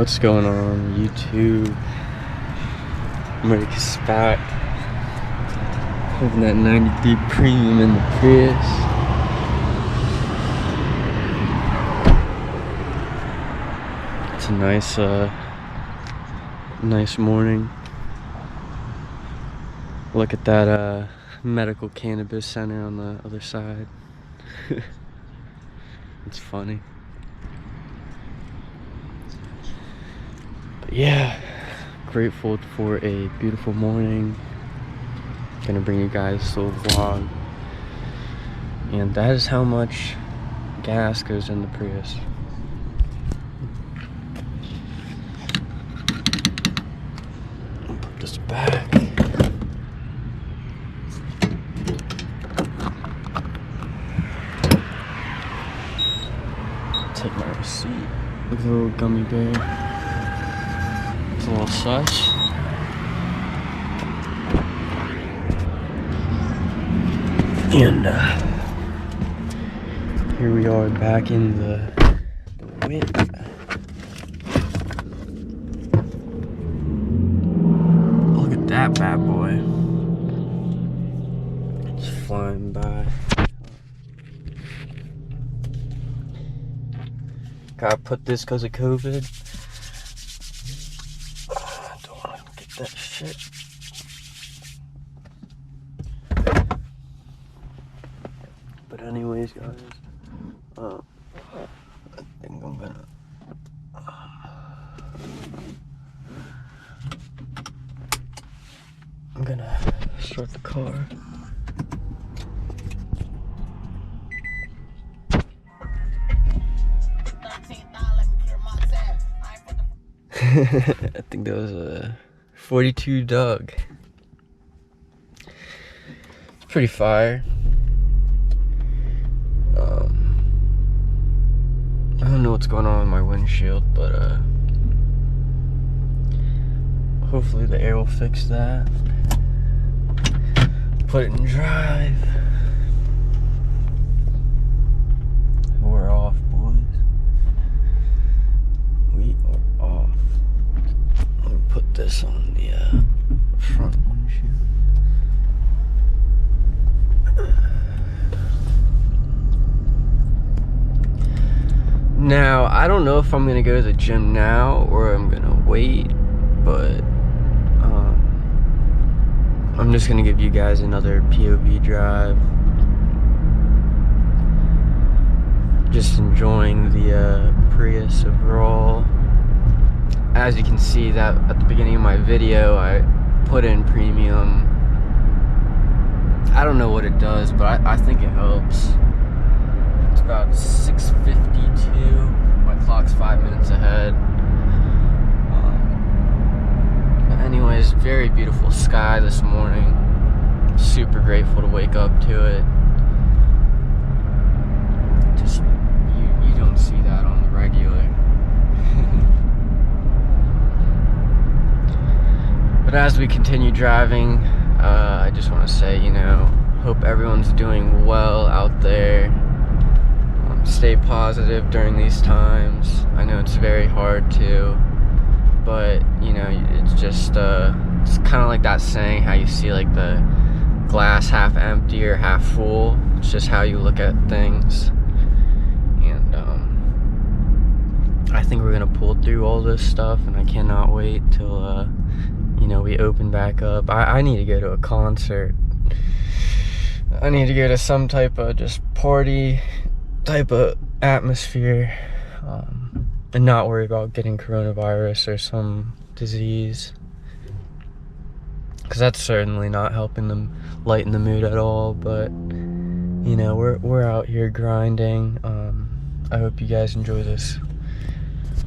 What's going on, YouTube? I'm ready to spec. Having that 93 premium in the Prius. It's a nice morning. Look at that medical cannabis center on the other side. It's funny. But yeah, grateful for a beautiful morning. Gonna bring you guys a little vlog. And that is how much gas goes in the Prius. I'll put this back. Take my receipt. Look at the little gummy bear. It's a little sus. And here we are back in the whip. Look at that bad boy. It's flying by. Gotta put this because of COVID. Don't want to get that shit. But anyways, guys, I think I'm gonna start the car. I think that was a 42 Doug. It's pretty fire. I don't know what's going on with my windshield, but hopefully the air will fix that. Put it in drive. We're off, boys. We are off. Let me put this on the front windshield. Now, I don't know if I'm gonna go to the gym now or I'm gonna wait, but I'm just gonna give you guys another POV drive. Just enjoying the Prius overall. As you can see, that at the beginning of my video, I put in premium. I don't know what it does, but I think it helps. It's about 6:52. My clock's 5 minutes ahead. But anyways, very beautiful sky this morning. Super grateful to wake up to it. Just you don't see that on the regular. But as we continue driving, I just want to say, hope everyone's doing well out there. Stay positive during these times. I know it's very hard to, but it's just it's kind of like that saying, how you see like the glass half empty or half full. It's just how you look at things. And I think we're gonna pull through all this stuff, and I cannot wait till we open back up. I need to go to a concert. I need to go to some type of just party type of atmosphere, and not worry about getting coronavirus or some disease, because that's certainly not helping them lighten the mood at all. But we're out here grinding. I hope you guys enjoy this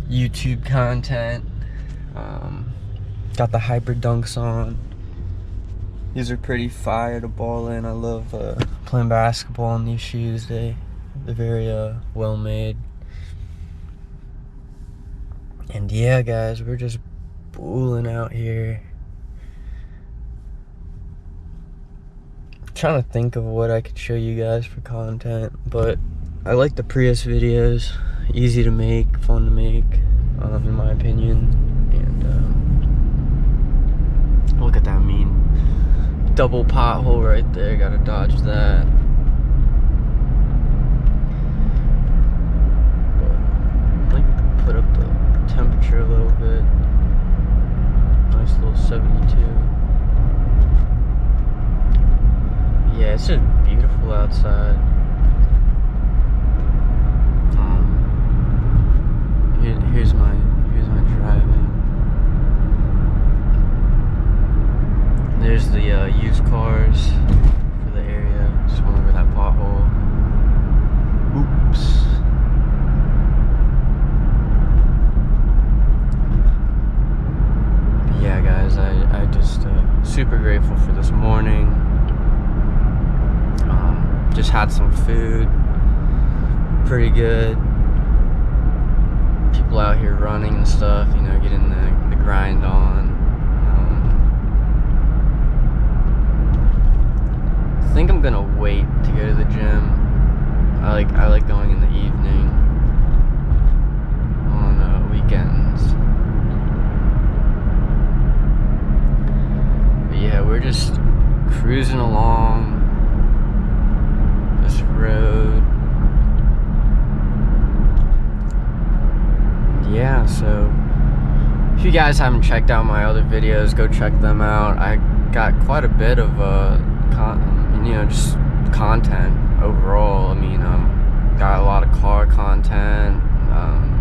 YouTube content. Got the hybrid dunks on. These are pretty fire to ball in. I love playing basketball in these shoes. They're very well made. And yeah, guys, we're just booling out here. Trying to think of what I could show you guys for content, but I like the Prius videos. Easy to make, fun to make, in my opinion. And look at that mean double pothole right there. Gotta dodge that. But I'd like to put up the temperature a little bit. Nice little 72. Yeah, it's just beautiful outside. Here's my driving. There's the used cars for the area. Just went over that pothole. Oops. Yeah, guys, I just super grateful for this morning. Just had some food. Pretty good. People out here running and stuff, you know, getting the grind on. I think I'm gonna wait to go to the gym. I like going in the evening on weekends. But yeah, we're just cruising along this road. Yeah, so if you guys haven't checked out my other videos, go check them out. I got quite a bit of just content overall. I mean, got a lot of car content.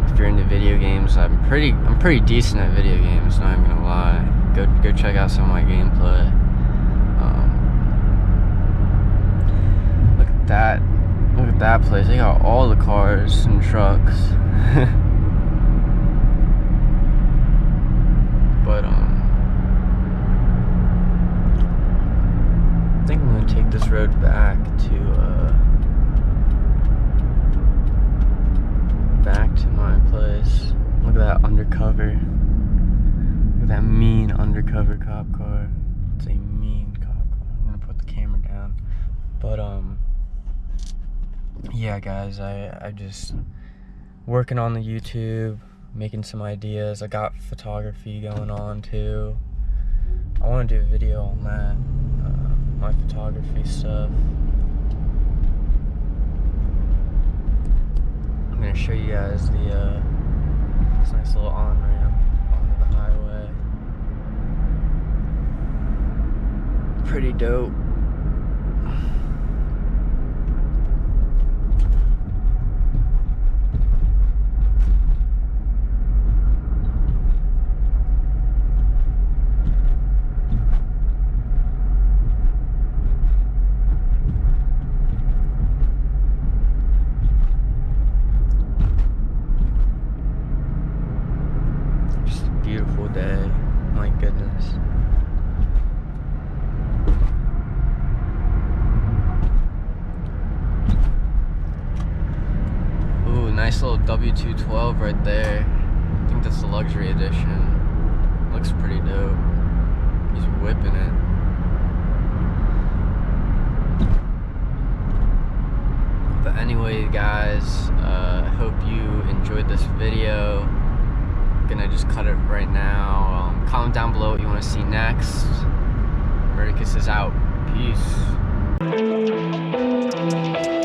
If you're into video games, I'm pretty decent at video games, not even gonna lie. Go check out some of my gameplay. Look at that place. They got all the cars and trucks. But I think I'm gonna take this road back to my place. Look at that undercover. Look at that mean undercover cop car. It's a mean cop car. I'm gonna put the camera down. But yeah, guys, I just working on the YouTube, making some ideas. I got photography going on too. I want to do a video on that, my photography stuff. I'm gonna show you guys this nice little on-ramp onto the highway. Pretty dope. Beautiful day, my goodness. Ooh, nice little W212 right there. I think that's the luxury edition. Looks pretty dope. He's whipping it. But anyway, guys, I hope you enjoyed this video. Gonna just cut it right now. Comment down below what you want to see next. Murdercus is out. Peace.